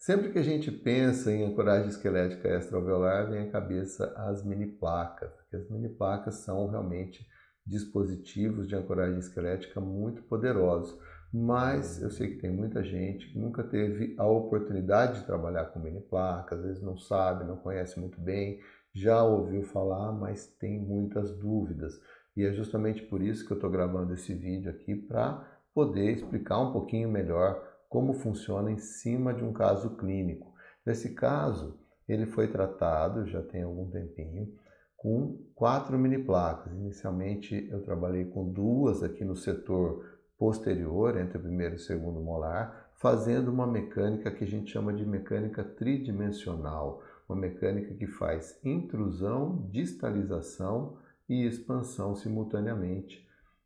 Sempre que a gente pensa em ancoragem esquelética extra-alveolar, vem à cabeça as mini placas, porque as mini placas são realmente dispositivos de ancoragem esquelética muito poderosos. Mas eu sei que tem muita gente que nunca teve a oportunidade de trabalhar com mini placas, às vezes não sabe, não conhece muito bem, já ouviu falar, mas tem muitas dúvidas. E é justamente por isso que eu estou gravando esse vídeo aqui, para poder explicar um pouquinho melhor como funciona em cima de um caso clínico. Nesse caso, ele foi tratado, já tem algum tempinho, com 4 mini placas. Inicialmente eu trabalhei com 2 aqui no setor posterior, entre o primeiro e o segundo molar, fazendo uma mecânica que a gente chama de mecânica tridimensional, uma mecânica que faz intrusão, distalização e expansão simultaneamente.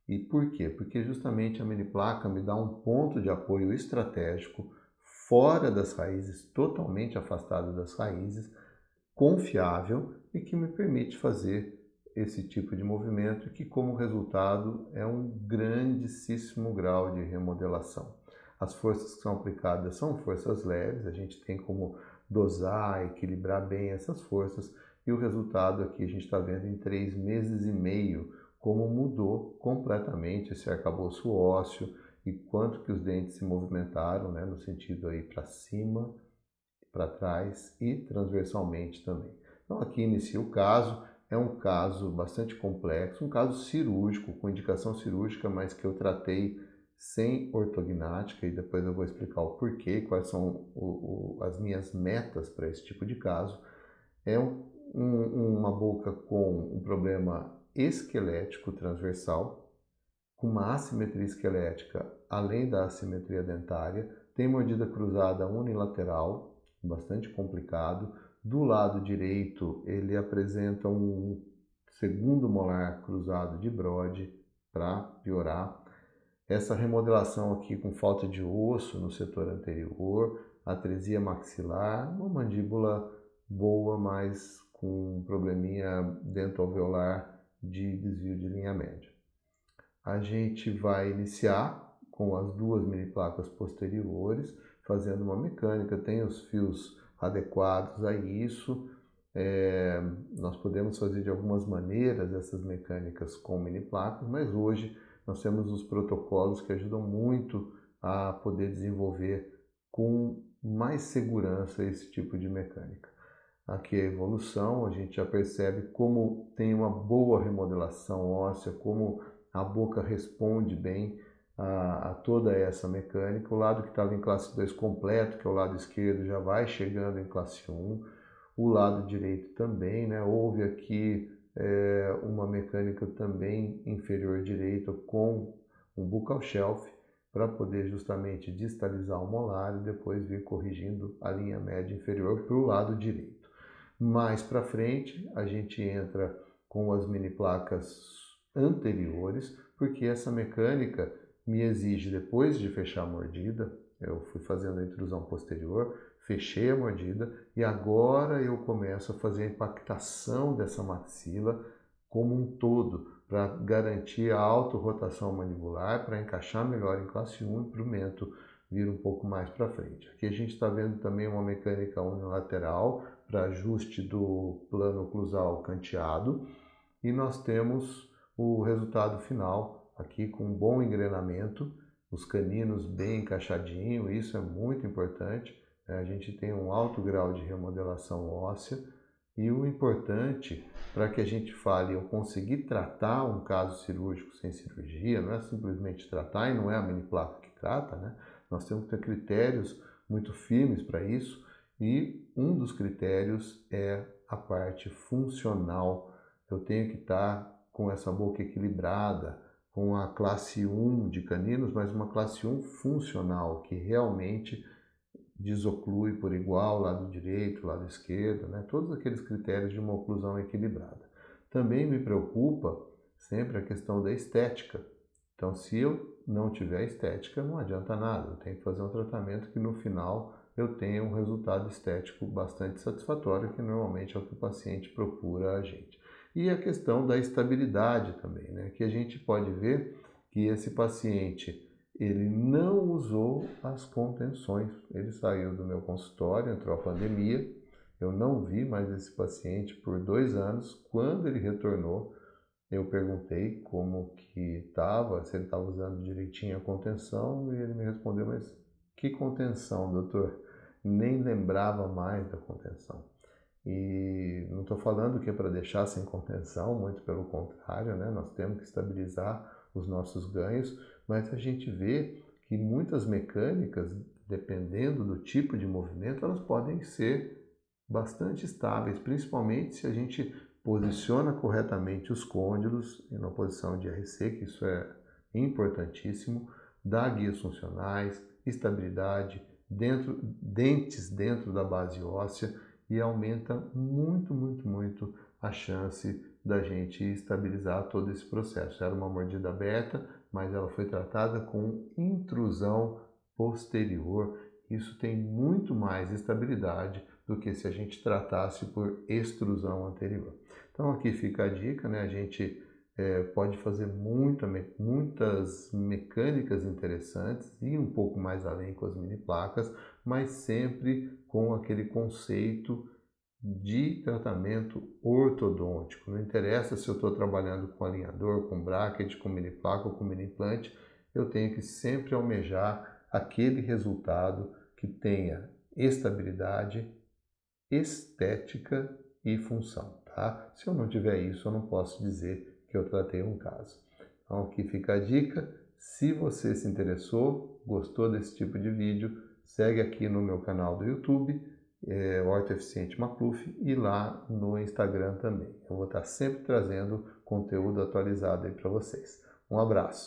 E por quê? Porque justamente a mini placa me dá um ponto de apoio estratégico fora das raízes, totalmente afastado das raízes, confiável e que me permite fazer esse tipo de movimento que, como resultado, é um grandíssimo grau de remodelação. As forças que são aplicadas são forças leves, a gente tem como dosar, equilibrar bem essas forças e o resultado aqui a gente está vendo em 3 meses e meio como mudou completamente esse arcabouço ósseo e quanto que os dentes se movimentaram, né, no sentido aí para cima, para trás e transversalmente também. Então aqui inicia o caso, é um caso bastante complexo, um caso cirúrgico, com indicação cirúrgica, mas que eu tratei sem ortognática e depois eu vou explicar o porquê, quais são as minhas metas para esse tipo de caso. É uma boca com um problema esquelético transversal, com uma assimetria esquelética além da assimetria dentária, tem mordida cruzada unilateral, bastante complicado. Do lado direito ele apresenta um segundo molar cruzado de Brode para piorar. Essa remodelação aqui com falta de osso no setor anterior, atresia maxilar, uma mandíbula boa, mas com um probleminha dentoalveolar de desvio de linha média. A gente vai iniciar com as 2 mini placas posteriores, fazendo uma mecânica, tem os fios adequados a isso. Nós podemos fazer de algumas maneiras essas mecânicas com mini placas, mas hoje nós temos os protocolos que ajudam muito a poder desenvolver com mais segurança esse tipo de mecânica. Aqui é a evolução, a gente já percebe como tem uma boa remodelação óssea, como a boca responde bem a toda essa mecânica. O lado que estava em classe 2 completo, que é o lado esquerdo, já vai chegando em classe 1. O lado direito também, né? Houve aqui uma mecânica também inferior direita com um buccal shelf para poder justamente distalizar o molar e depois vir corrigindo a linha média inferior para o lado direito. Mais para frente a gente entra com as mini placas anteriores, porque essa mecânica me exige, depois de fechar a mordida, eu fui fazendo a intrusão posterior, fechei a mordida e agora eu começo a fazer a impactação dessa maxila como um todo, para garantir a autorrotação mandibular, para encaixar melhor em classe 1 e para o mento vir um pouco mais para frente. Aqui a gente está vendo também uma mecânica unilateral para ajuste do plano oclusal canteado e nós temos o resultado final aqui com um bom engrenamento, os caninos bem encaixadinhos, isso é muito importante. A gente tem um alto grau de remodelação óssea e o importante para que a gente fale, eu conseguir tratar um caso cirúrgico sem cirurgia, não é simplesmente tratar e não é a mini placa que trata, né? Nós temos que ter critérios muito firmes para isso e um dos critérios é a parte funcional. Eu tenho que estar com essa boca equilibrada, com a classe 1 de caninos, mas uma classe 1 funcional, que realmente desoclui por igual lado direito, lado esquerdo, né? Todos aqueles critérios de uma oclusão equilibrada. Também me preocupa sempre a questão da estética. Então, se eu não tiver estética, não adianta nada. Eu tenho que fazer um tratamento que no final eu tenha um resultado estético bastante satisfatório, que normalmente é o que o paciente procura a gente. E a questão da estabilidade também, né? Que a gente pode ver que esse paciente, ele não usou as contenções. Ele saiu do meu consultório, entrou a pandemia, eu não vi mais esse paciente por 2 anos. Quando ele retornou, eu perguntei como que estava, se ele estava usando direitinho a contenção, e ele me respondeu, mas que contenção, doutor? Nem lembrava mais da contenção. E não estou falando que é para deixar sem contenção, muito pelo contrário, né? Nós temos que estabilizar os nossos ganhos, mas a gente vê que muitas mecânicas, dependendo do tipo de movimento, elas podem ser bastante estáveis, principalmente se a gente posiciona corretamente os côndilos em uma posição de RC, que isso é importantíssimo, dá guias funcionais, estabilidade, dentes dentro da base óssea, e aumenta muito a chance da gente estabilizar todo esse processo. Era uma mordida aberta, mas ela foi tratada com intrusão posterior. Isso tem muito mais estabilidade do que se a gente tratasse por extrusão anterior. Então aqui fica a dica, né? A gente pode fazer muitas mecânicas interessantes e um pouco mais além com as mini placas, mas sempre com aquele conceito de tratamento ortodôntico. Não interessa se eu estou trabalhando com alinhador, com bracket, com mini placa ou com mini implante, eu tenho que sempre almejar aquele resultado que tenha estabilidade, estética e função, tá? Se eu não tiver isso, eu não posso dizer que eu tratei um caso. Então aqui fica a dica. Se você se interessou, gostou desse tipo de vídeo, segue aqui no meu canal do YouTube, Orto Eficiente Macluf, e lá no Instagram também. Eu vou estar sempre trazendo conteúdo atualizado aí para vocês. Um abraço!